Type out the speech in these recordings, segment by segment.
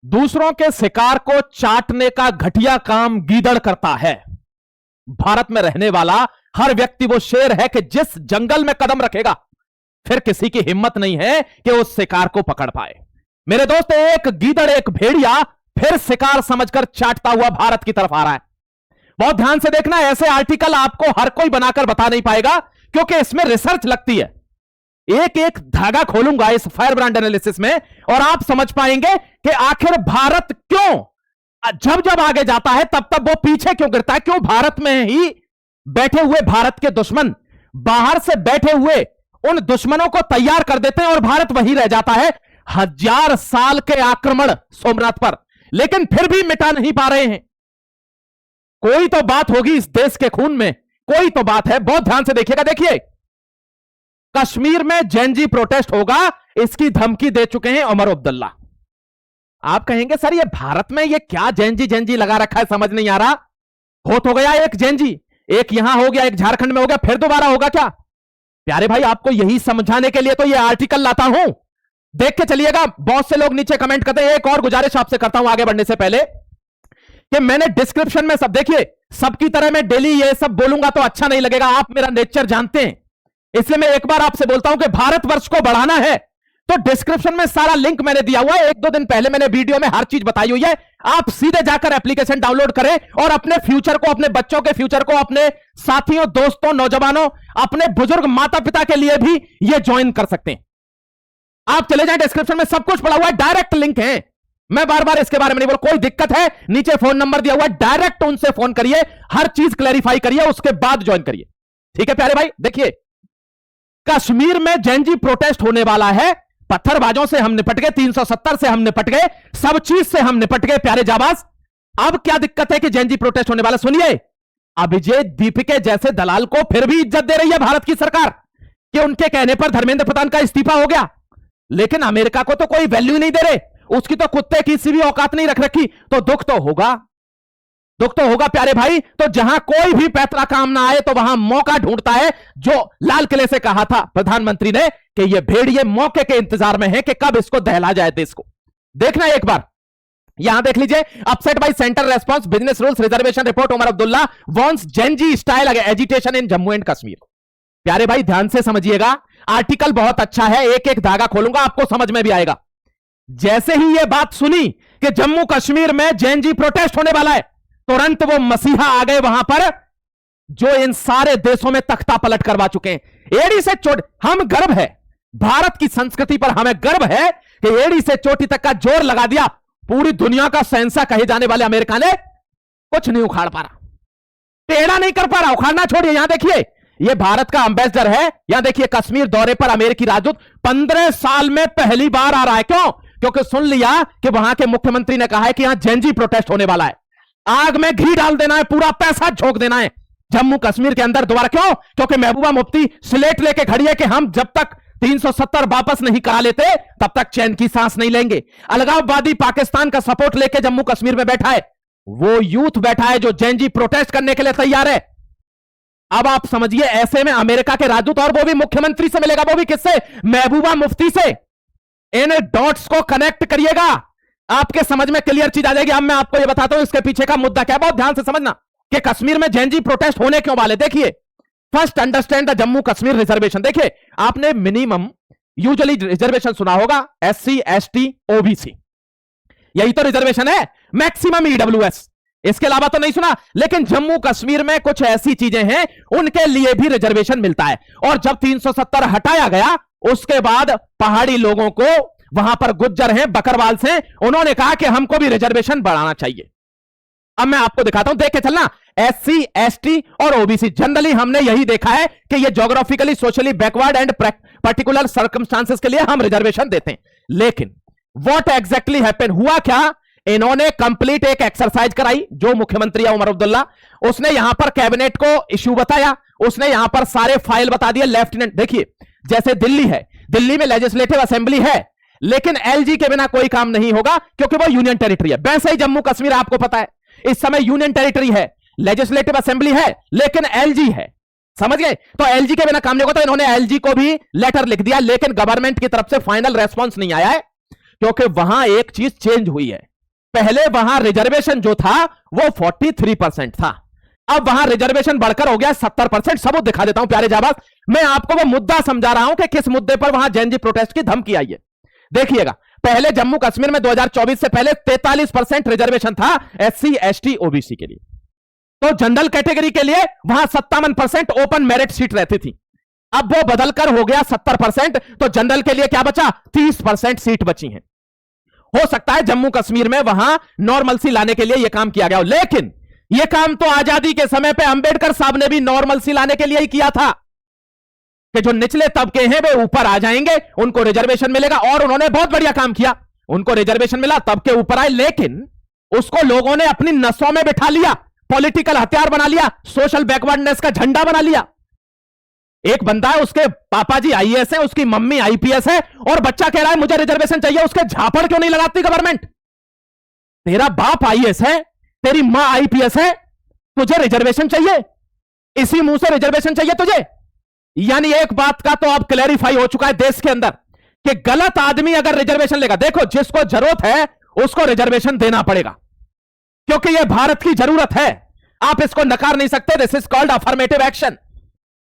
दूसरों के शिकार को चाटने का घटिया काम गीदड़ करता है। भारत में रहने वाला हर व्यक्ति वो शेर है कि जिस जंगल में कदम रखेगा फिर किसी की हिम्मत नहीं है कि उस शिकार को पकड़ पाए। मेरे दोस्त, एक गीदड़, एक भेड़िया फिर शिकार समझकर चाटता हुआ भारत की तरफ आ रहा है। बहुत ध्यान से देखना, ऐसे आर्टिकल आपको हर कोई बनाकर बता नहीं पाएगा क्योंकि इसमें रिसर्च लगती है। एक एक धागा खोलूंगा इस फायर ब्रांड एनालिसिस में और आप समझ पाएंगे कि आखिर भारत क्यों जब जब आगे जाता है तब तब वो पीछे क्यों गिरता है। क्यों भारत में ही बैठे हुए भारत के दुश्मन बाहर से बैठे हुए उन दुश्मनों को तैयार कर देते हैं और भारत वही रह जाता है। 1000 साल के आक्रमण सोमनाथ पर, लेकिन फिर भी मिटा नहीं पा रहे हैं। कोई तो बात होगी इस देश के खून में, कोई तो बात है। बहुत ध्यान से देखिएगा। देखिए, कश्मीर में जेनजी प्रोटेस्ट होगा, इसकी धमकी दे चुके हैं उमर अब्दुल्ला। आप कहेंगे सर ये भारत में ये क्या जेनजी जेनजी लगा रखा है, समझ नहीं आ रहा। हो तो गया एक जेनजी, एक यहां हो गया, एक झारखंड में हो गया, फिर दोबारा होगा क्या? प्यारे भाई, आपको यही समझाने के लिए तो ये आर्टिकल लाता हूं। देख के चलिएगा। बहुत से लोग नीचे कमेंट करते हैं। एक और गुजारिश आपसे करता हूं आगे बढ़ने से पहले कि मैंने डिस्क्रिप्शन में सब, देखिए सबकी तरह मैं डेली ये सब बोलूंगा तो अच्छा नहीं लगेगा, आप मेरा नेचर जानते हैं, इसलिए मैं एक बार आपसे बोलता हूं कि भारतवर्ष को बढ़ाना है तो डिस्क्रिप्शन में सारा लिंक मैंने दिया हुआ है। 1-2 दिन पहले मैंने वीडियो में हर चीज बताई हुई है। आप सीधे जाकर एप्लीकेशन डाउनलोड करें और अपने फ्यूचर को, अपने बच्चों के फ्यूचर को, अपने साथियों, दोस्तों, नौजवानों, अपने बुजुर्ग माता पिता के लिए भी ये ज्वाइन कर सकते हैं। आप चले जाएं, डिस्क्रिप्शन में सब कुछ पड़ा हुआ है, डायरेक्ट लिंक है। मैं बार बार इसके बारे में नहीं बोल, कोई दिक्कत है नीचे फोन नंबर दिया हुआ है, डायरेक्ट उनसे फोन करिए, हर चीज क्लैरिफाई करिए, उसके बाद ज्वाइन करिए। ठीक है प्यारे भाई? देखिए, कश्मीर में जेनजी प्रोटेस्ट होने वाला है। पत्थरबाजों से हम निपट गए, 370 से हम निपट गए, सब चीज से हम निपट गए प्यारे जाबाज। अब क्या दिक्कत है कि जेनजी प्रोटेस्ट होने वाला? सुनिए, अभिजीत दीपिके जैसे दलाल को फिर भी इज्जत दे रही है भारत की सरकार कि उनके कहने पर धर्मेंद्र प्रधान का इस्तीफा हो गया, लेकिन अमेरिका को तो कोई वैल्यू नहीं दे रहे, उसकी तो कुत्ते की सी भी औकात नहीं रख रखी। तो दुख तो होगा, दुख तो होगा प्यारे भाई। तो जहां कोई भी पैतरा काम ना आए तो वहां मौका ढूंढता है। जो लाल किले से कहा था प्रधानमंत्री ने कि ये भेड़िए मौके के इंतजार में है कि कब इसको दहला जाए देश को। देखना एक बार, यहां देख लीजिए, upset by centre response business rules reservation report, Omar Abdullah wants Gen Z style agitation in Jammu and Kashmir. प्यारे भाई ध्यान से समझिएगा, आर्टिकल बहुत अच्छा है, एक एक धागा खोलूंगा आपको समझ में भी आएगा। जैसे ही यह बात सुनी कि जम्मू कश्मीर में जेनजी प्रोटेस्ट होने वाला है, तुरंत वो मसीहा आ गए वहां पर जो इन सारे देशों में तख्ता पलट करवा चुके हैं। एड़ी से चोट, हम गर्व है भारत की संस्कृति पर, हमें गर्व है कि एड़ी से चोटी तक का जोर लगा दिया। पूरी दुनिया का शहंशाह कहे जाने वाले अमेरिका ने कुछ नहीं उखाड़ पा रहा, टेढ़ा नहीं कर पा रहा। उखाड़ना छोड़िए, यहां देखिए, यह भारत का एम्बेसडर है। यहां देखिए, कश्मीर दौरे पर अमेरिकी राजदूत 15 साल में पहली बार आ रहा है। क्यों? क्योंकि सुन लिया कि वहां के मुख्यमंत्री ने कहा है कि यहां जेनजी प्रोटेस्ट होने वाला है, आग में घी डाल देना है, पूरा पैसा झोंक देना है जम्मू कश्मीर के अंदर दोबारा। क्यों? क्योंकि महबूबा मुफ्ती स्लेट लेके खड़ी है कि हम जब तक 370 वापस नहीं करा लेते तब तक चैन की सांस नहीं लेंगे। अलगाववादी पाकिस्तान का सपोर्ट लेके जम्मू कश्मीर में बैठा है, वो यूथ बैठा है जो जेनजी प्रोटेस्ट करने के लिए तैयार है। अब आप समझिए, ऐसे में अमेरिका के राजदूत, और वो भी मुख्यमंत्री से मिलेगा, वो भी किससे? महबूबा मुफ्ती से। इन डॉट्स को कनेक्ट करिएगा, आपके समझ में क्लियर चीज आ जाएगी। अब मैं आपको यह बताता हूं इसके पीछे का मुद्दा क्या है। बहुत ध्यान से समझना कि कश्मीर में जेनजी प्रोटेस्ट होने क्यों वाले। देखिए, first understand the Jammu Kashmir reservation. देखिए, आपने मिनिमम यूजुअली रिजर्वेशन सुना होगा, SC ST OBC, यही तो रिजर्वेशन है। मैक्सिमम EWS, इसके अलावा तो नहीं सुना। लेकिन जम्मू कश्मीर में कुछ ऐसी चीजें हैं उनके लिए भी रिजर्वेशन मिलता है। और जब 370 हटाया गया उसके बाद पहाड़ी लोगों को, वहां पर गुज्जर हैं, बकरवाल से, उन्होंने कहा कि हमको भी रिजर्वेशन बढ़ाना चाहिए। अब मैं आपको दिखाता हूं, देख के चलना। SC ST और OBC, जनरली हमने यही देखा है कि ये geographically socially backward and particular circumstances के लिए हम रिजर्वेशन देते हैं। लेकिन व्हाट एग्जैक्टली हैपेंड, हुआ क्या? इन्होंने कंप्लीट एक एक्सरसाइज कराई। जो मुख्यमंत्री है उमर अब्दुल्ला, उसने यहां पर कैबिनेट को इश्यू बताया, उसने यहां पर सारे फाइल बता दिए। लेफ्टिनेंट, देखिए जैसे दिल्ली है, दिल्ली में लेजिस्लेटिव असेंबली है, लेकिन LG के बिना कोई काम नहीं होगा क्योंकि वो यूनियन टेरिटरी है। वैसे ही जम्मू कश्मीर आपको पता है इस समय यूनियन टेरिटरी है, लेजिस्लेटिव असेंबली है, लेकिन LG है। समझ गए? तो LG के बिना काम नहीं होगा, तो इन्होंने LG को भी लेटर लिख दिया, लेकिन गवर्नमेंट की तरफ से फाइनल रेस्पॉन्स नहीं आया है क्योंकि वहां एक चीज चेंज हुई है। पहले वहां रिजर्वेशन जो था वो 43% था, अब वहां रिजर्वेशन बढ़कर हो गया 70%। सबूत दिखा देता हूं प्यारे जाबाज, मैं आपको वो मुद्दा समझा रहा हूं कि किस मुद्दे पर वहां जेएनजी प्रोटेस्ट की धमकी आई है। देखिएगा, पहले जम्मू कश्मीर में 2024 से पहले 43% रिजर्वेशन था एससी एसटी ओबीसी के लिए, तो जनरल कैटेगरी के लिए वहां 57% ओपन मेरिट सीट रहती थी। अब वो बदलकर हो गया 70%, तो जनरल के लिए क्या बचा, 30% सीट बची हैं। हो सकता है जम्मू कश्मीर में वहां नॉर्मलसी लाने के लिए यह काम किया गया हो, लेकिन यह काम तो आजादी के समय पे अंबेडकर साहब ने भी नॉर्मलसी लाने के लिए ही किया था कि जो निचले तबके हैं वे ऊपर आ जाएंगे, उनको रिजर्वेशन मिलेगा। और उन्होंने बहुत बढ़िया काम किया, उनको रिजर्वेशन मिला, तबके ऊपर आए, लेकिन उसको लोगों ने अपनी नसों में बिठा लिया, पॉलिटिकल हथियार बना लिया, सोशल बैकवर्डनेस का झंडा बना लिया। एक बंदा है, उसके पापा जी आईएएस है, उसकी मम्मी आईपीएस है, और बच्चा कह रहा है मुझे रिजर्वेशन चाहिए, उसके झापड़ क्यों नहीं लगाती गवर्नमेंट? तेरा बाप आईएएस है, तेरी मां आईपीएस है, तुझे रिजर्वेशन चाहिए, इसी मुंह से रिजर्वेशन चाहिए तुझे? यानी एक बात का तो अब क्लैरिफाई हो चुका है देश के अंदर कि गलत आदमी अगर रिजर्वेशन लेगा, देखो जिसको जरूरत है उसको रिजर्वेशन देना पड़ेगा, क्योंकि यह भारत की जरूरत है, आप इसको नकार नहीं सकते। This is called affirmative action,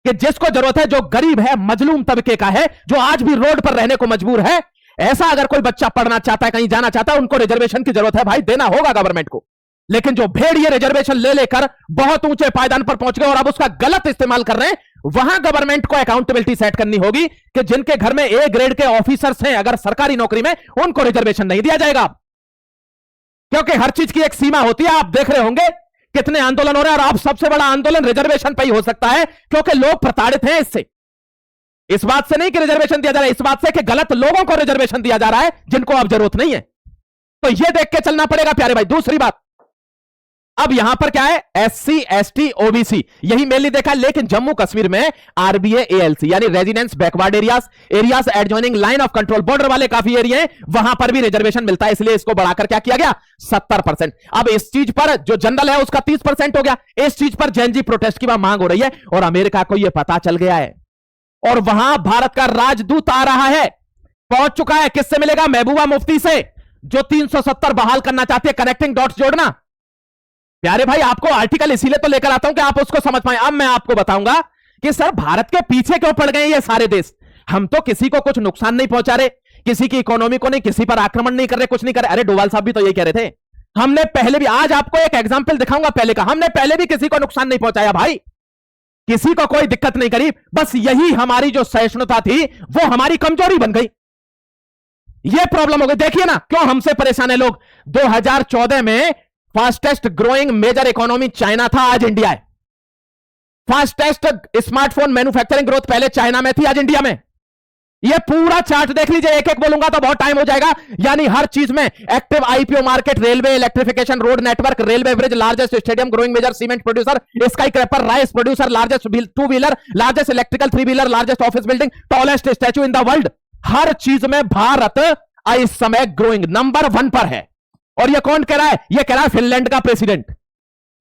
कि जिसको जरूरत है, जो गरीब है, मजलूम तबके का है, जो आज भी रोड पर रहने को मजबूर है, ऐसा अगर कोई बच्चा पढ़ना चाहता है, कहीं जाना चाहता है, उनको रिजर्वेशन की जरूरत है, भाई देना होगा गवर्नमेंट को। लेकिन जो भेड़िए रिजर्वेशन ले लेकर बहुत ऊंचे पायदान पर पहुंच गए और अब उसका गलत इस्तेमाल कर रहे हैं, वहां गवर्नमेंट को अकाउंटेबिलिटी सेट करनी होगी कि जिनके घर में ए ग्रेड के ऑफिसर्स हैं अगर सरकारी नौकरी में, उनको रिजर्वेशन नहीं दिया जाएगा, क्योंकि हर चीज की एक सीमा होती है। आप देख रहे होंगे कितने आंदोलन हो रहे हैं, और अब सबसे बड़ा आंदोलन रिजर्वेशन पर ही हो सकता है, क्योंकि लोग प्रताड़ित हैं इससे। इस बात से नहीं कि रिजर्वेशन दिया जा रहा है, इस बात से कि गलत लोगों को रिजर्वेशन दिया जा रहा है जिनको अब जरूरत नहीं है। तो यह देख के चलना पड़ेगा प्यारे भाई। दूसरी बात, अब यहां पर क्या है, एससी एसटी ओबीसी, यही मेनली देखा, लेकिन जम्मू कश्मीर में आरबीए एएलसी यानी residence backward areas adjoining line of control, border वाले काफी एरिया हैं, वहां पर भी रिजर्वेशन मिलता है, इसलिए इसको बढ़ाकर क्या किया गया, 70%। अब इस चीज पर जो जनरल है उसका 30% हो गया, इस चीज पर जेएनजी प्रोटेस्ट की मांग हो रही है, और अमेरिका को यह पता चल गया है, और वहां भारत का राजदूत आ रहा है, पहुंच चुका है। किससे मिलेगा, महबूबा मुफ्ती से, जो 370 बहाल करना चाहते हैं। कनेक्टिंग डॉट्स जोड़ना प्यारे भाई, आपको आर्टिकल इसीलिए तो लेकर आता हूं कि आप उसको समझ पाए। अब मैं आपको बताऊंगा कि सर भारत के पीछे क्यों पड़ गए ये सारे देश। हम तो किसी को कुछ नुकसान नहीं पहुंचा रहे, किसी की इकोनॉमी को नहीं, किसी पर आक्रमण नहीं कर रहे, कुछ नहीं कर रहे। अरे डोवाल साहब भी तो ये कह रहे थे, हमने पहले भी, आज आपको एक एग्जाम्पल दिखाऊंगा पहले का, हमने पहले भी किसी को नुकसान नहीं पहुंचाया भाई, किसी को कोई दिक्कत नहीं करी, बस यही हमारी जो सहिष्णुता थी वो हमारी कमजोरी बन गई, ये प्रॉब्लम हो गई। देखिए ना क्यों हमसे परेशान है लोग। 2014 में fastest growing major economy China था, आज इंडिया है। फास्टेस्ट स्मार्टफोन मैन्युफैक्चरिंग ग्रोथ पहले चाइना में थी, आज इंडिया में। ये पूरा चार्ट देख लीजिए, एक एक बोलूंगा तो बहुत टाइम हो जाएगा। यानी हर चीज में active IPO market, railway, electrification, road network, railway bridge, largest stadium, growing major, cement producer, skyscraper, rice producer, largest two wheeler, largest electrical three wheeler, largest office building, tallest statue in the world. हर चीज में भारत इस समय growing number 1 पर है। और ये कौन कह रहा है, ये कह रहा है फिनलैंड का प्रेसिडेंट।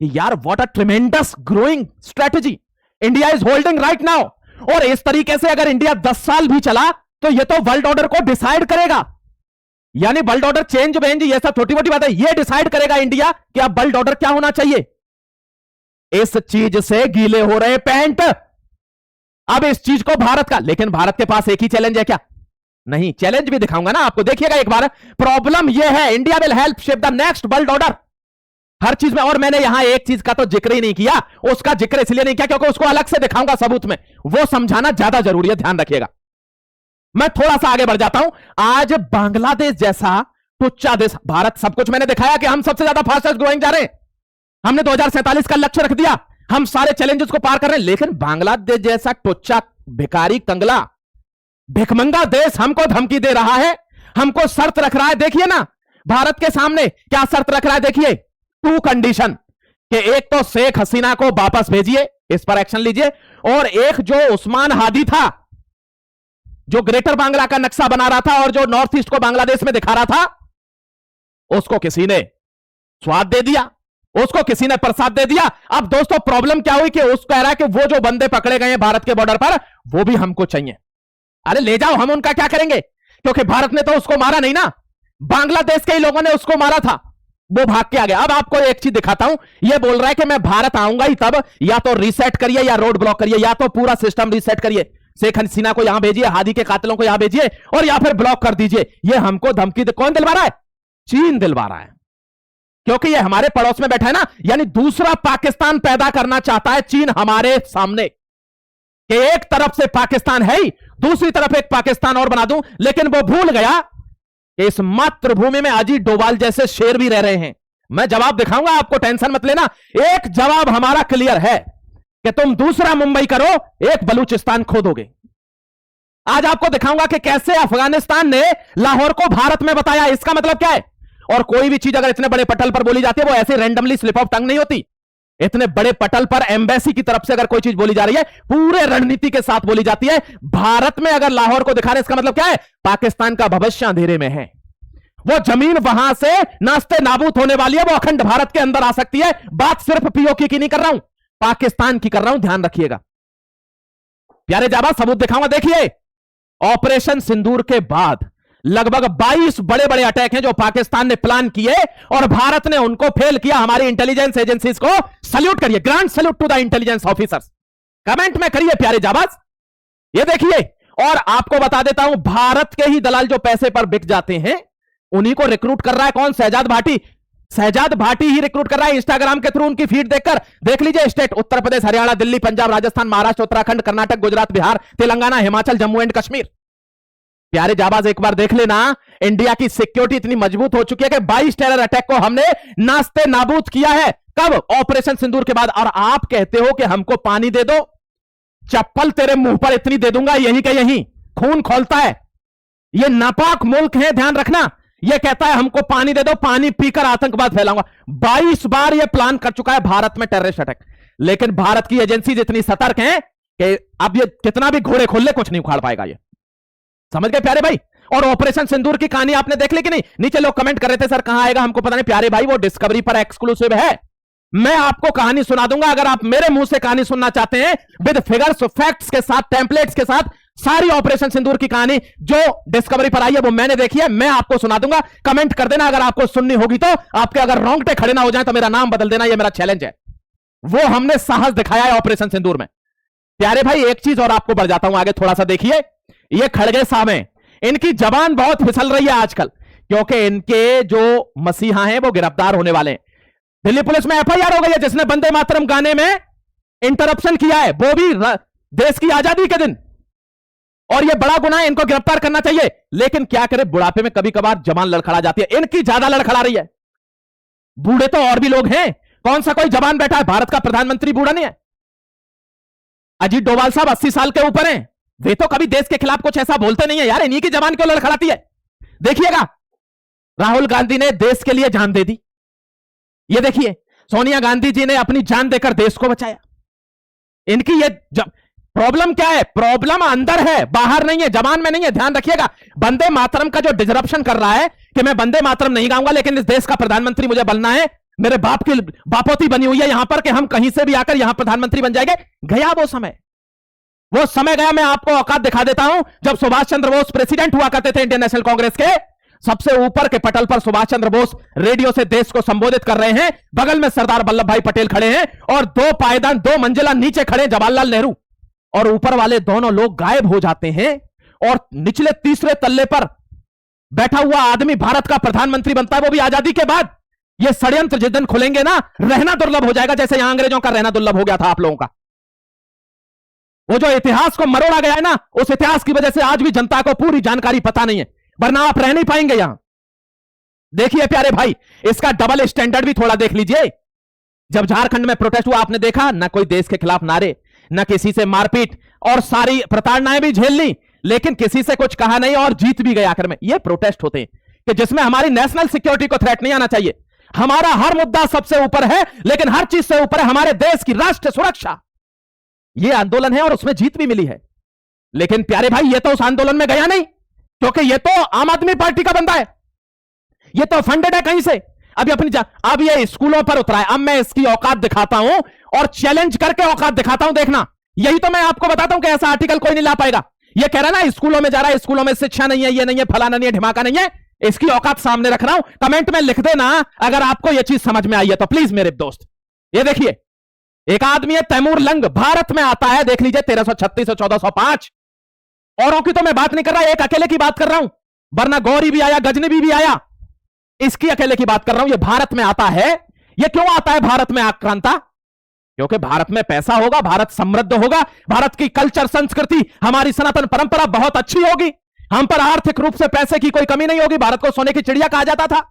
यार what a ट्रेमेंडस growing strategy India is holding right now. और इस तरीके से अगर इंडिया 10 साल भी चला तो ये तो वर्ल्ड ऑर्डर को डिसाइड करेगा। यानी वर्ल्ड ऑर्डर चेंज वेंज ये सब छोटी मोटी बात है, ये डिसाइड करेगा इंडिया कि अब वर्ल्ड ऑर्डर क्या होना चाहिए। इस चीज से गीले हो रहे पैंट। अब इस चीज को भारत का, लेकिन भारत के पास एक ही चैलेंज है क्या? नहीं, चैलेंज भी दिखाऊंगा ना आपको, देखिएगा एक बार। प्रॉब्लम यह है, India will help shape the next world order हर चीज में। और मैंने यहां एक चीज का तो जिक्र ही नहीं किया, उसका जिक्र इसलिए नहीं किया क्योंकि उसको अलग से दिखाऊंगा सबूत में, वो समझाना ज्यादा जरूरी है, ध्यान रखिएगा। मैं थोड़ा सा आगे बढ़ जाता हूं। आज बांग्लादेश जैसा टुच्चा देश, भारत सब कुछ मैंने दिखाया कि हम सबसे ज्यादा फास्टेस्ट ग्रोइंग जा रहे हैं, हमने 2047 का लक्ष्य रख दिया, हम सारे चैलेंजेस को पार कर रहे हैं। लेकिन बांग्लादेश जैसा टुच्चा भिखारी कंगला भिखमंगा देश हमको धमकी दे रहा है, हमको शर्त रख रहा है। देखिए ना भारत के सामने क्या शर्त रख रहा है, देखिए 2 कंडीशन कि एक तो शेख हसीना को वापस भेजिए, इस पर एक्शन लीजिए, और एक जो उस्मान हादी था जो ग्रेटर बांग्ला का नक्शा बना रहा था और जो नॉर्थ ईस्ट को बांग्लादेश में दिखा रहा था, उसको किसी ने स्वाद दे दिया, उसको किसी ने प्रसाद दे दिया। अब दोस्तों प्रॉब्लम क्या हुई कि उसको कह रहा है कि वो जो बंदे पकड़े गए हैं भारत के बॉर्डर पर वो भी हमको चाहिए। अरे ले जाओ, हम उनका क्या करेंगे, क्योंकि भारत ने तो उसको मारा नहीं ना, बांग्लादेश के ही लोगों ने उसको मारा था। वो भाग के आ गया। अब आपको एक चीज दिखाता हूं, ये बोल रहा है कि मैं भारत आऊंगा ही तब, या तो रीसेट करिए या रोड ब्लॉक करिए, या तो पूरा सिस्टम रीसेट करिए, शेख हसीना को यहां भेजिए, हादी के कातिलों को यहां भेजिए, और या फिर ब्लॉक कर दीजिए। ये हमको धमकी कौन दिलवा रहा है? चीन दिलवा रहा है, क्योंकि ये हमारे पड़ोस में बैठा है ना। यानी दूसरा पाकिस्तान पैदा करना चाहता है चीन हमारे सामने, कि एक तरफ से पाकिस्तान है ही, दूसरी तरफ एक पाकिस्तान और बना दूं। लेकिन वो भूल गया कि इस मातृभूमि में अजीत डोभाल जैसे शेर भी रह रहे हैं। मैं जवाब दिखाऊंगा आपको, टेंशन मत लेना। एक जवाब हमारा क्लियर है कि तुम दूसरा मुंबई करो, एक बलूचिस्तान खो दोगे। आज आपको दिखाऊंगा कि कैसे अफगानिस्तान ने लाहौर को भारत में बताया। इसका मतलब क्या है? और कोई भी चीज अगर इतने बड़े पटल पर बोली जाती है, वो ऐसे रैंडमली स्लिप ऑफ टंग नहीं होती। इतने बड़े पटल पर एम्बेसी की तरफ से अगर कोई चीज बोली जा रही है, पूरे रणनीति के साथ बोली जाती है। भारत में अगर लाहौर को दिखा रहे, इसका मतलब क्या है? पाकिस्तान का भविष्य अंधेरे में है। वो जमीन वहां से नास्ते नाबूद होने वाली है, वो अखंड भारत के अंदर आ सकती है। बात सिर्फ पीओके की नहीं कर रहा हूं, पाकिस्तान की कर रहा हूं, ध्यान रखिएगा। प्यारे जाबा, सबूत दिखाऊंगा। देखिए, ऑपरेशन सिंदूर के बाद लगभग 22 बड़े बड़े अटैक हैं जो पाकिस्तान ने प्लान किए और भारत ने उनको फेल किया। हमारी इंटेलिजेंस एजेंसीज को सल्यूट करिए, grand salute to the intelligence officers. Comment में करिए प्यारे जाबाज। ये देखिए, और आपको बता देता हूं, भारत के ही दलाल जो पैसे पर बिक जाते हैं, उन्हीं को रिक्रूट कर रहा है कौन? शहजाद भाटी। शहजाद भाटी ही रिक्रूट कर रहा है इंस्टाग्राम के थ्रू। उनकी फीड देखकर देख लीजिए, स्टेट उत्तर प्रदेश, हरियाणा, दिल्ली, पंजाब, राजस्थान, महाराष्ट्र, उत्तराखंड, कर्नाटक, गुजरात, बिहार, तेलंगाना, हिमाचल, जम्मू एंड कश्मीर। प्यारे जाबाज, एक बार देख लेना, इंडिया की सिक्योरिटी इतनी मजबूत हो चुकी है कि 22 टेरर अटैक को हमने नास्ते नाबूद किया है। कब? ऑपरेशन सिंदूर के बाद। और आप कहते हो कि हमको पानी दे दो, चप्पल तेरे मुंह पर इतनी दे दूंगा, यही का यही खून खोलता है। ये नापाक मुल्क है, ध्यान रखना। ये कहता है हमको पानी दे दो, पानी पीकर आतंकवाद फैलाऊंगा। 22 बार ये प्लान कर चुका है भारत में टेररिस्ट अटैक। लेकिन भारत की एजेंसी इतनी सतर्क हैं कि अब ये कितना भी घोड़े खोल ले, कुछ नहीं उखाड़ पाएगा। ये समझ गए प्यारे भाई? और ऑपरेशन सिंदूर की कहानी आपने देख ली कि नहीं? नीचे लोग कमेंट कर रहे थे, सर कहां आएगा, हमको पता नहीं। प्यारे भाई, वो डिस्कवरी पर एक्सक्लूसिव है। मैं आपको कहानी सुना दूंगा। अगर आप मेरे मुंह से कहानी सुनना चाहते हैं, विद फिगर्स, फैक्ट्स के साथ, टेम्पलेट्स के साथ, सारी ऑपरेशन सिंदूर की कहानी जो डिस्कवरी पर आई है, वो मैंने देखी है, मैं आपको सुना दूंगा। कमेंट कर देना अगर आपको सुननी होगी तो। आपके अगर रोंगटे खड़े ना हो जाए तो मेरा नाम बदल देना, ये मेरा चैलेंज है। वो हमने साहस दिखाया है ऑपरेशन सिंदूर में। प्यारे भाई, एक चीज और आपको बढ़ जाता हूं आगे, थोड़ा सा देखिए। ये खड़गे साहब हैं, इनकी जबान बहुत फिसल रही है आजकल, क्योंकि इनके जो मसीहा हैं वो गिरफ्तार होने वाले हैं। दिल्ली पुलिस में एफआईआर हो गई है जिसने वंदे मातरम गाने में इंटरप्शन किया है, वो भी देश की आजादी के दिन। और ये बड़ा गुनाह है, इनको गिरफ्तार करना चाहिए। लेकिन क्या करे, बुढ़ापे में कभी कभार जबान लड़खड़ा जाती है। इनकी ज्यादा लड़खड़ा रही है। बूढ़े तो और भी लोग हैं, कौन सा कोई जवान बैठा है? भारत का प्रधानमंत्री बूढ़ा नहीं है। अजीत डोभाल साहब 80 साल के ऊपर हैं, वे तो कभी देश के खिलाफ कुछ ऐसा बोलते नहीं है यार। इन्हीं की जबान क्यों लड़खड़ाती है? देखिएगा, राहुल गांधी ने देश के लिए जान दे दी। ये देखिए, सोनिया गांधी जी ने अपनी जान देकर देश को बचाया। इनकी ये प्रॉब्लम क्या है? प्रॉब्लम अंदर है, बाहर नहीं है, जबान में नहीं है। ध्यान रखिएगा, वंदे मातरम का जो डिसरप्शन कर रहा है कि मैं वंदे मातरम नहीं गाऊंगा, लेकिन इस देश का प्रधानमंत्री मुझे बनना है, मेरे बाप की बापोती बनी हुई है यहां पर कि हम कहीं से भी आकर यहां प्रधानमंत्री बन जाएंगे। गया वो समय, वो समय गया। मैं आपको औकात दिखा देता हूं। जब सुभाष चंद्र बोस प्रेसिडेंट हुआ करते थे इंडियन नेशनल कांग्रेस के, सबसे ऊपर के पटल पर सुभाष चंद्र बोस रेडियो से देश को संबोधित कर रहे हैं, बगल में सरदार वल्लभ भाई पटेल खड़े हैं, और 2 पायदान 2 मंजिला नीचे खड़े जवाहरलाल नेहरू, और ऊपर वाले दोनों लोग गायब हो जाते हैं, और निचले तीसरे तल्ले पर बैठा हुआ आदमी भारत का प्रधानमंत्री बनता है, वो भी आजादी के बाद। ये षड्यंत्र जिस दिन खुलेंगे ना, रहना दुर्लभ हो जाएगा, जैसे यहां अंग्रेजों का रहना दुर्लभ हो गया था आप लोगों का। वो जो इतिहास को मरोड़ा गया है ना, उस इतिहास की वजह से आज भी जनता को पूरी जानकारी पता नहीं है, वरना आप रह नहीं पाएंगे यहां। देखिए प्यारे भाई, इसका डबल स्टैंडर्ड भी थोड़ा देख लीजिए। जब झारखंड में प्रोटेस्ट हुआ, आपने देखा ना कोई देश के खिलाफ नारे, ना किसी से मारपीट, और सारी प्रताड़नाएं भी झेल ली, लेकिन किसी से कुछ कहा नहीं और जीत भी गए आखिर में। ये प्रोटेस्ट होते हैं कि जिसमें हमारी नेशनल सिक्योरिटी को थ्रेट नहीं आना चाहिए। हमारा हर मुद्दा सबसे ऊपर है, लेकिन हर चीज से ऊपर है हमारे देश की राष्ट्र सुरक्षा। यह आंदोलन है और उसमें जीत भी मिली है। लेकिन प्यारे भाई, यह तो उस आंदोलन में गया नहीं, क्योंकि यह तो आम आदमी पार्टी का बंदा है, यह तो फंडेड है कहीं से। अभी अपनी अब ये स्कूलों पर उतरा है। अब मैं इसकी औकात दिखाता हूं और चैलेंज करके औकात दिखाता हूं, देखना। यही तो मैं आपको बताता हूं कि ऐसा आर्टिकल कोई नहीं ला पाएगा। ये कह रहा है ना, स्कूलों में जा रहा है, स्कूलों में शिक्षा नहीं है, ये नहीं है, फलाना नहीं है, ढिमाका नहीं है। इसकी औकात सामने रख रहा हूं। कमेंट में लिख देना अगर आपको यह चीज समझ में आई है तो प्लीज मेरे दोस्त। ये देखिए, एक आदमी है तैमूर लंग, भारत में आता है, देख लीजिए 1336 और 1405। औरों की तो मैं बात नहीं कर रहा, एक अकेले की बात कर रहा हूं, वरना गौरी भी आया, गजनबी भी आया, इसकी अकेले की बात कर रहा हूं। ये भारत में आता है। ये क्यों आता है भारत में आक्रांता? क्योंकि भारत में पैसा होगा, भारत समृद्ध होगा, भारत की कल्चर संस्कृति, हमारी सनातन परंपरा बहुत अच्छी होगी, हम पर आर्थिक रूप से पैसे की कोई कमी नहीं होगी, भारत को सोने की चिड़िया कहा जाता था,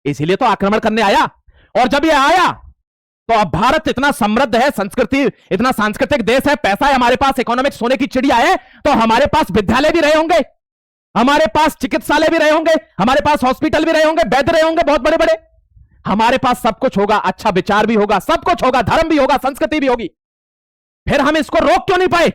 इसीलिए तो आक्रमण करने आया। और जब ये आया तो अब भारत इतना समृद्ध है, संस्कृति, इतना सांस्कृतिक देश है, पैसा है हमारे पास, इकोनॉमिक सोने की चिड़िया है, तो हमारे पास विद्यालय भी रहे होंगे, हमारे पास चिकित्सालय भी रहे होंगे, हमारे पास हॉस्पिटल भी रहे होंगे, वैद्य रहे होंगे बहुत बड़े बड़े, हमारे पास सब कुछ होगा, अच्छा विचार भी होगा, सब कुछ होगा, धर्म भी होगा, संस्कृति भी होगी। फिर हम इसको रोक क्यों नहीं पाए?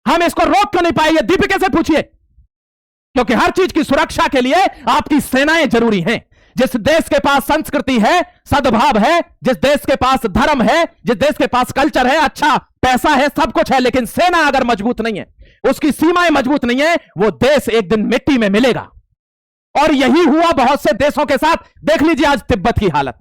हम इसको रोक क्यों नहीं पाए? ये दीपिका से पूछिए। क्योंकि हर चीज की सुरक्षा के लिए आपकी सेनाएं जरूरी हैं। जिस देश के पास संस्कृति है, सद्भाव है, जिस देश के पास धर्म है, जिस देश के पास कल्चर है, अच्छा पैसा है, सब कुछ है, लेकिन सेना अगर मजबूत नहीं है, उसकी सीमाएं मजबूत नहीं है, वो देश एक दिन मिट्टी में मिलेगा। और यही हुआ बहुत से देशों के साथ। देख लीजिए आज तिब्बत की हालत।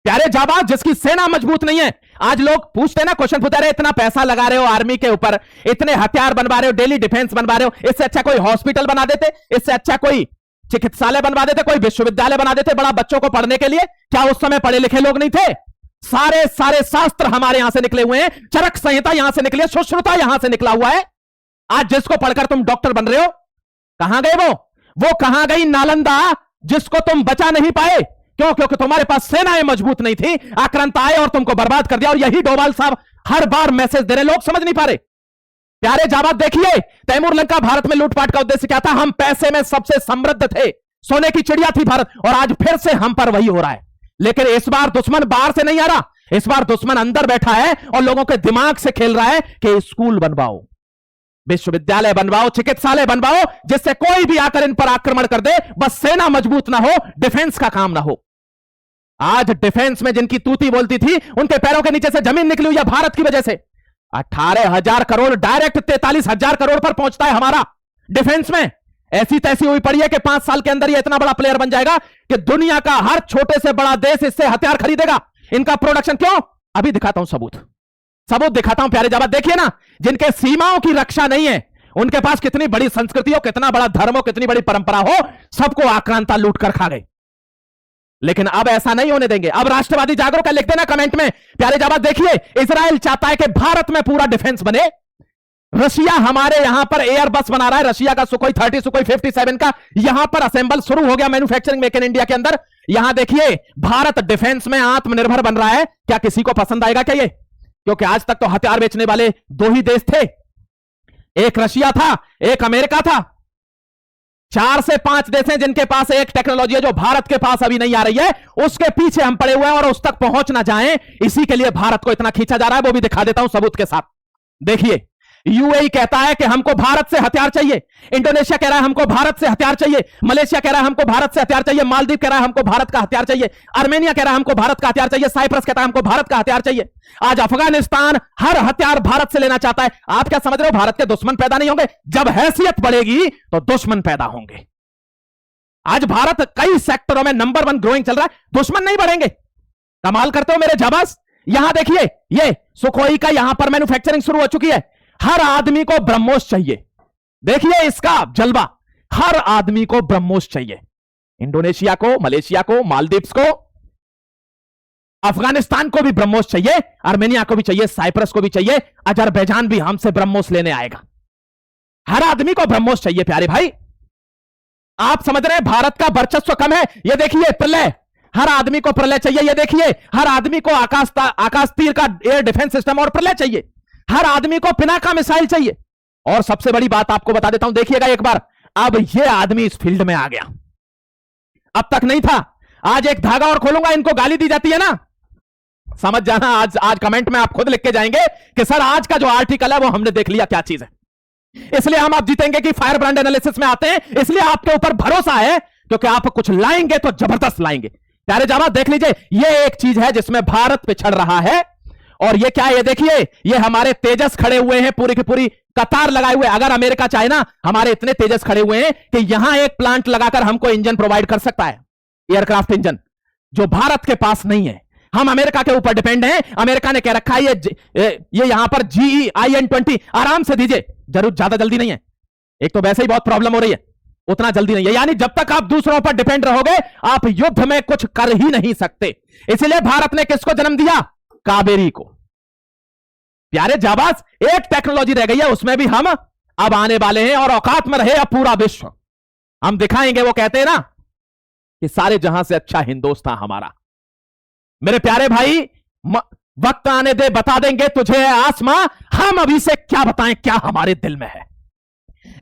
प्यारे जाबाज, जिसकी सेना मजबूत नहीं है, आज लोग पूछते ना, क्वेश्चन पूछते रहे, इतना पैसा लगा रहे हो आर्मी के ऊपर, इतने हथियार बनवा रहे हो, डेली डिफेंस बनवा रहे हो, इससे अच्छा कोई हॉस्पिटल बना देते, इससे अच्छा कोई चिकित्सालय बनवा देते, कोई विश्वविद्यालय बना देते बड़ा बच्चों को पढ़ने के लिए। क्या उस समय पढ़े लिखे लोग नहीं थे? सारे सारे शास्त्र हमारे यहां से निकले हुए हैं, चरक संहिता यहां से निकली है, सुश्रुता यहां से निकला हुआ है। आज जिसको पढ़कर तुम डॉक्टर बन रहे हो, कहां गए वो कहां गई नालंदा, जिसको तुम बचा नहीं पाए? क्यों? क्योंकि तुम्हारे पास सेनाएं मजबूत नहीं थी, आक्रांता आए और तुमको बर्बाद कर दिया। और यही डोभाल साहब हर बार मैसेज दे रहे, लोग समझ नहीं पा रहे। प्यारे जाबाज, देखिए तैमूर लंग का भारत में लूटपाट का उद्देश्य क्या था? हम पैसे में सबसे समृद्ध थे, सोने की चिड़िया थी भारत, और आज फिर से हम पर वही हो रहा है। लेकिन इस बार दुश्मन बाहर से नहीं आ रहा, इस बार दुश्मन अंदर बैठा है और लोगों के दिमाग से खेल रहा है कि स्कूल बनवाओ, विश्वविद्यालय बनवाओ, चिकित्सालय बनवाओ, जिससे कोई भी आकर इन पर आक्रमण कर दे, बस सेना मजबूत ना हो, डिफेंस का काम ना हो। आज डिफेंस में जिनकी तूती बोलती थी, उनके पैरों के नीचे से जमीन निकली हुई है भारत की वजह से। 18,000 करोड़ डायरेक्ट 43,000 करोड़ पर पहुंचता है हमारा डिफेंस में। ऐसी तैसी हुई पड़ी है कि 5 साल के अंदर ये इतना बड़ा प्लेयर बन जाएगा कि दुनिया का हर छोटे से बड़ा देश इससे हथियार खरीदेगा। इनका प्रोडक्शन क्यों? अभी दिखाता हूं सबूत दिखाता हूं। प्यारे जाबाज, देखिए ना, जिनके सीमाओं की रक्षा नहीं है, उनके पास कितनी बड़ी संस्कृति हो, कितना बड़ा धर्म हो, कितनी बड़ी परंपरा हो, सबको आक्रांता लूट कर खा गए। लेकिन अब ऐसा नहीं होने देंगे। अब राष्ट्रवादी जागरूक है, लिख देना कमेंट में। प्यारे जाबाज, देखिए इजराइल चाहता है कि भारत में पूरा डिफेंस बने। रशिया हमारे यहां पर एयर बस बना रहा है, रशिया का सुखोई 30, सुखोई 57 का यहां पर असेंबल शुरू हो गया, मैन्युफैक्चरिंग मेक इन इंडिया के अंदर। यहां देखिए भारत डिफेंस में आत्मनिर्भर बन रहा है। क्या किसी को पसंद आएगा क्या ये? क्योंकि आज तक तो हथियार बेचने वाले 2 ही देश थे, एक रशिया था, एक अमेरिका था। 4 से 5 देश हैं जिनके पास एक टेक्नोलॉजी है जो भारत के पास अभी नहीं आ रही है। उसके पीछे हम पड़े हुए हैं और उस तक पहुंच ना जाएं, इसी के लिए भारत को इतना खींचा जा रहा है। वो भी दिखा देता हूं सबूत के साथ। देखिए, यूएई कहता है कि हमको भारत से हथियार चाहिए, इंडोनेशिया कह रहा है हमको भारत से हथियार चाहिए, मलेशिया कह रहा है हमको भारत से हथियार चाहिए, मालदीव कह रहा है हमको भारत का हथियार चाहिए, आर्मेनिया कह रहा है हमको भारत का हथियार चाहिए, साइप्रस कहता है हमको भारत का हथियार चाहिए। आज अफगानिस्तान हर हथियार भारत से लेना चाहता है। आप क्या समझ रहे हो भारत के दुश्मन पैदा नहीं होंगे? जब हैसियत बढ़ेगी तो दुश्मन पैदा होंगे। आज भारत कई सेक्टरों में नंबर 1 ग्रोइंग चल रहा है, दुश्मन नहीं बढ़ेंगे। कमाल करते हो मेरे जाबाज। यहां देखिए, ये सुखोई का यहां पर मैन्युफैक्चरिंग शुरू हो चुकी है। हर आदमी को ब्रह्मोस चाहिए। देखिए इसका जलवा, हर आदमी को ब्रह्मोस चाहिए। इंडोनेशिया को, मलेशिया को, मालदीव्स को, अफगानिस्तान को भी ब्रह्मोस चाहिए, आर्मेनिया को भी चाहिए, साइप्रस को भी चाहिए, अजरबैजान भी हमसे ब्रह्मोस लेने आएगा। हर आदमी को ब्रह्मोस चाहिए। प्यारे भाई, आप समझ रहे हैं भारत का वर्चस्व कम है? ये देखिए प्रलय, हर आदमी को प्रलय चाहिए। ये देखिए, हर आदमी को आकाश तीर का एयर डिफेंस सिस्टम और प्रलय चाहिए। हर आदमी को पिनाका मिसाइल चाहिए। और सबसे बड़ी बात आपको बता देता हूं, देखिएगा एक बार, अब ये आदमी इस फील्ड में आ गया, अब तक नहीं था। आज एक धागा और खोलूंगा, इनको गाली दी जाती है ना, समझ जाना। आज कमेंट में आप खुद लिख के जाएंगे कि सर आज का जो आर्टिकल है वो हमने देख लिया क्या चीज है। इसलिए हम आप जीतेंगे कि फायर ब्रांड एनालिसिस में आते हैं, इसलिए आपके ऊपर भरोसा है, क्योंकि आप कुछ लाएंगे तो जबरदस्त लाएंगे। प्यारे जाबाज, देख लीजिए, ये एक चीज है जिसमें भारत पिछड़ रहा है। और ये क्या है? ये देखिए, ये हमारे तेजस खड़े हुए हैं, पूरी की पूरी कतार लगाए हुए। अगर अमेरिका चाहे ना, हमारे इतने तेजस खड़े हुए हैं कि यहां एक प्लांट लगाकर हमको इंजन प्रोवाइड कर सकता है, एयरक्राफ्ट इंजन, जो भारत के पास नहीं है। हम अमेरिका के ऊपर डिपेंड हैं। अमेरिका ने कह रखा है ये यहां पर GEIN-20 आराम से दीजिए, जरूर ज्यादा जल्दी नहीं है, एक तो वैसे ही बहुत प्रॉब्लम हो रही है, उतना जल्दी नहीं है। यानी जब तक आप दूसरों पर डिपेंड रहोगे, आप युद्ध में कुछ कर ही नहीं सकते। इसलिए भारत ने किसको जन्म दिया? कावेरी को। प्यारे जाबाज, एक टेक्नोलॉजी रह गई है, उसमें भी हम अब आने वाले हैं, और औकात में रहे अब पूरा विश्व। हम दिखाएंगे, वो कहते हैं ना कि सारे जहां से अच्छा हिंदुस्तान हमारा। मेरे प्यारे भाई, वक्त आने दे, बता देंगे तुझे आसमां। हम अभी से क्या बताएं क्या हमारे दिल में है।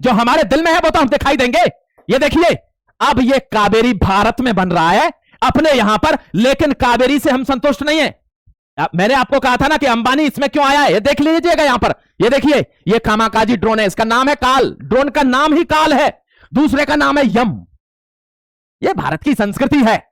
जो हमारे दिल में है वो तो हम दिखाई देंगे। ये देखिए, अब ये कावेरी भारत में बन रहा है अपने यहां पर, लेकिन कावेरी से हम संतुष्ट नहीं है। मैंने आपको कहा था ना कि अंबानी इसमें क्यों आया है, ये देख लीजिएगा यहां पर। ये देखिए, ये कामाकाजी ड्रोन है, इसका नाम है काल। ड्रोन का नाम ही काल है, दूसरे का नाम है यम। ये भारत की संस्कृति है।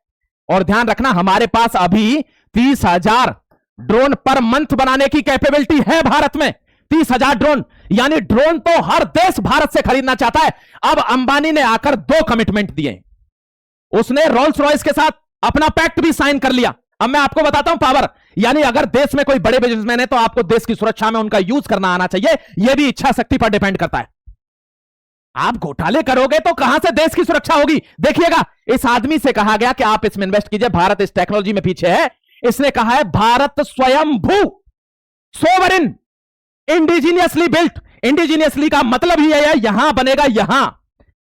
और ध्यान रखना, हमारे पास अभी 30,000 ड्रोन पर मंथ बनाने की कैपेबिलिटी है भारत में। 30,000 ड्रोन, यानी ड्रोन तो हर देश भारत से खरीदना चाहता है। अब अंबानी ने आकर 2 कमिटमेंट दिए। उसने रोल्स रॉयस के साथ अपना पैक्ट भी साइन कर लिया। अब मैं आपको बताता हूं पावर, यानी अगर देश में कोई बड़े बिजनेसमैन है तो आपको देश की सुरक्षा में उनका यूज करना आना चाहिए। यह भी इच्छा शक्ति पर डिपेंड करता है। आप घोटाले करोगे तो कहां से देश की सुरक्षा होगी? देखिएगा, इस आदमी से कहा गया कि आप इसमें इन्वेस्ट कीजिए, भारत इस टेक्नोलॉजी में पीछे है। इसने कहा है भारत स्वयंभू, सोवरिन, इंडिजीनियसली बिल्ट। इंडिजीनियसली का मतलब ही है यहां बनेगा, यहां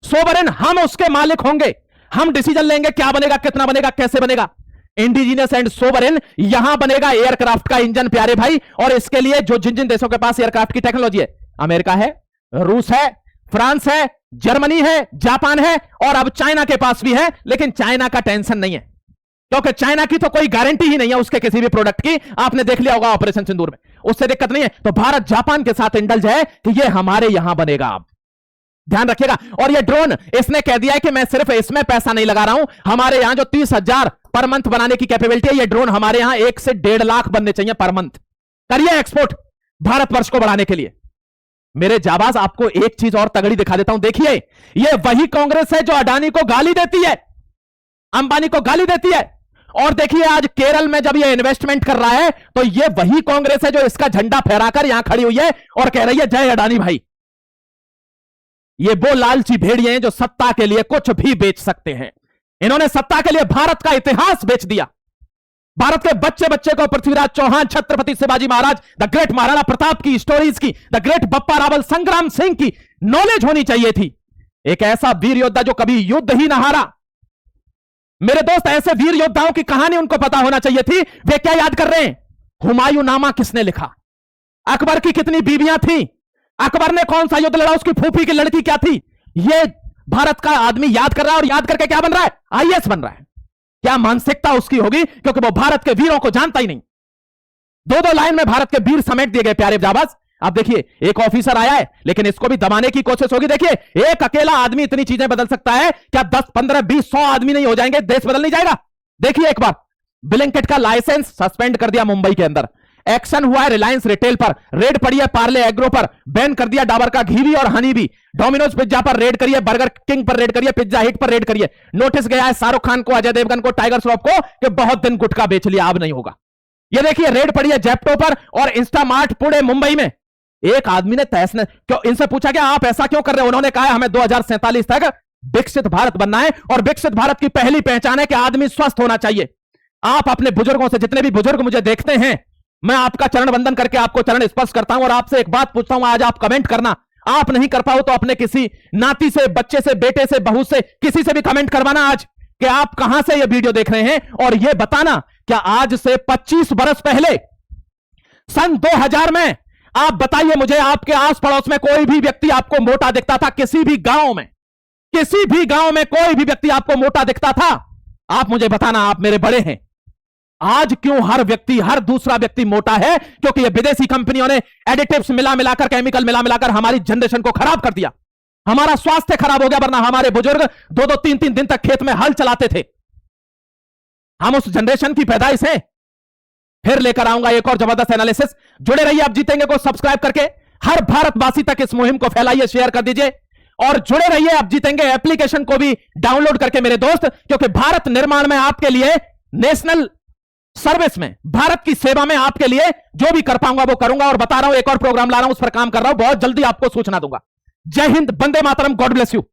सोवरिन, हम उसके मालिक होंगे, हम डिसीजन लेंगे क्या बनेगा, कितना बनेगा, कैसे बनेगा। इंडिजीनियस एंड सोवरिन, यहां बनेगा एयरक्राफ्ट का इंजन प्यारे भाई। और इसके लिए जो जिन जिन देशों के पास एयरक्राफ्ट की टेक्नोलॉजी है, अमेरिका है, रूस है, फ्रांस है, जर्मनी है, जापान है, और अब चाइना के पास भी है। लेकिन चाइना का टेंशन नहीं है, क्योंकि चाइना की तो कोई गारंटी ही नहीं है उसके किसी भी प्रोडक्ट की। आपने देख लिया होगा ऑपरेशन सिंदूर में, उससे दिक्कत नहीं है। तो भारत जापान के साथ इंडल्ज है कि ये हमारे यहां बनेगा। आप ध्यान रखिएगा। और ये ड्रोन, इसने कह दिया है कि मैं सिर्फ इसमें पैसा नहीं लगा रहा हूं, हमारे यहां जो 30,000 पर मंथ बनाने की कैपेबिलिटी है, ये ड्रोन हमारे यहां 1 से 1.5 लाख बनने चाहिए पर मंथ। करिए एक्सपोर्ट भारतवर्ष को बढ़ाने के लिए। मेरे जाबाज, आपको एक चीज और तगड़ी दिखा देता हूं। देखिए, ये वही कांग्रेस है जो अडानी को गाली देती है, अंबानी को गाली देती है। और देखिए, आज केरल में जब ये इन्वेस्टमेंट कर रहा है तो ये वही कांग्रेस है जो इसका झंडा फहराकर यहां खड़ी हुई है और कह रही है जय अडानी भाई। ये वो लालची भेड़िए हैं जो सत्ता के लिए कुछ भी बेच सकते हैं। इन्होंने सत्ता के लिए भारत का इतिहास बेच दिया। भारत के बच्चे बच्चे को पृथ्वीराज चौहान, छत्रपति शिवाजी महाराज, द ग्रेट महाराणा प्रताप की स्टोरीज की, द ग्रेट बप्पा रावल, संग्राम सिंह की नॉलेज होनी चाहिए थी। एक ऐसा वीर योद्धा जो कभी युद्ध ही ना हारा। मेरे दोस्त, ऐसे वीर योद्धाओं की कहानी उनको पता होना चाहिए थी। वे क्या याद कर रहे हैं? हुमायूं नामा किसने लिखा? अकबर की कितनी बीवियां थी? अकबर ने कौन सा युद्ध लड़ा? उसकी फूफी की लड़की क्या थी? ये भारत का आदमी याद कर रहा है, और याद करके क्या बन रहा है? IAS बन रहा है। क्या मानसिकता उसकी होगी, क्योंकि वो भारत के वीरों को जानता ही नहीं। 2-2 लाइन में भारत के वीर समेट दिए गए प्यारे जाबाज। आप देखिए, एक ऑफिसर आया है, लेकिन इसको भी दबाने की कोशिश होगी। देखिए, एक अकेला आदमी इतनी चीजें बदल सकता है, क्या 10, 15, 20, 100 आदमी नहीं हो जाएंगे, देश बदल नहीं जाएगा? देखिए एक बार, ब्लिंकिट का लाइसेंस सस्पेंड कर दिया मुंबई के अंदर। एक्शन हुआ है रिलायंस रिटेल पर, रेड पड़ी है पार्ले एग्रो पर, बैन कर दिया डाबर का घी भी और हनी भी। डोमिनोज पिज्जा पर रेड करिए, बर्गर किंग पर रेड करिए, पिज्जा हिट पर रेड करिए। नोटिस गया है शाहरुख खान को, अजय देवगन को, टाइगर श्रॉफ को कि बहुत दिन गुटखा बेच लिया, अब नहीं होगा। ये देखिए, रेड पड़ी है जेप्टो पर और इंस्टामार्ट पुणे मुंबई में। एक आदमी ने तहस ने क्यों, इनसे पूछा कि आप ऐसा क्यों कर रहे हो? उन्होंने कहा हमें 2047 तक विकसित भारत बनना है, और विकसित भारत की पहली पहचान है कि आदमी स्वस्थ होना चाहिए। आप अपने बुजुर्गों से, जितने भी बुजुर्ग मुझे देखते हैं, मैं आपका चरण वंदन करके आपको चरण स्पर्श करता हूं और आपसे एक बात पूछता हूं, आज आप कमेंट करना। आप नहीं कर पाओ तो अपने किसी नाती से, बच्चे से, बेटे से, बहू से, किसी से भी कमेंट करवाना आज कि आप कहां से ये वीडियो देख रहे हैं, और यह बताना क्या आज से 25 बरस पहले सन 2000 में, आप बताइए मुझे, आपके आस पड़ोस में कोई भी व्यक्ति आपको मोटा दिखता था? किसी भी गांव में, किसी भी गांव में कोई भी व्यक्ति आपको मोटा दिखता था? आप मुझे बताना, आप मेरे बड़े हैं। आज क्यों हर व्यक्ति, हर दूसरा व्यक्ति मोटा है? क्योंकि ये विदेशी कंपनियों ने एडिटिव्स मिला मिलाकर, केमिकल मिला मिलाकर हमारी जनरेशन को खराब कर दिया। हमारा स्वास्थ्य खराब हो गया, वरना हमारे बुजुर्ग 2-2, 3-3 दिन तक खेत में हल चलाते थे। हम उस जनरेशन की पैदाइश हैं। फिर लेकर आऊंगा एक और जबरदस्त एनालिसिस। जुड़े रहिए आप जीतेंगे को सब्सक्राइब करके। हर भारतवासी तक इस मुहिम को फैलाइए, शेयर कर दीजिए और जुड़े रहिए। आप जीतेंगे एप्लीकेशन को भी डाउनलोड करके मेरे दोस्त, क्योंकि भारत निर्माण में आपके लिए, नेशनल सर्विस में, भारत की सेवा में आपके लिए जो भी कर पाऊंगा वो करूंगा। और बता रहा हूं, एक और प्रोग्राम ला रहा हूं, उस पर काम कर रहा हूं, बहुत जल्दी आपको सूचना दूंगा। जय Hind, Vande Mataram, God bless you.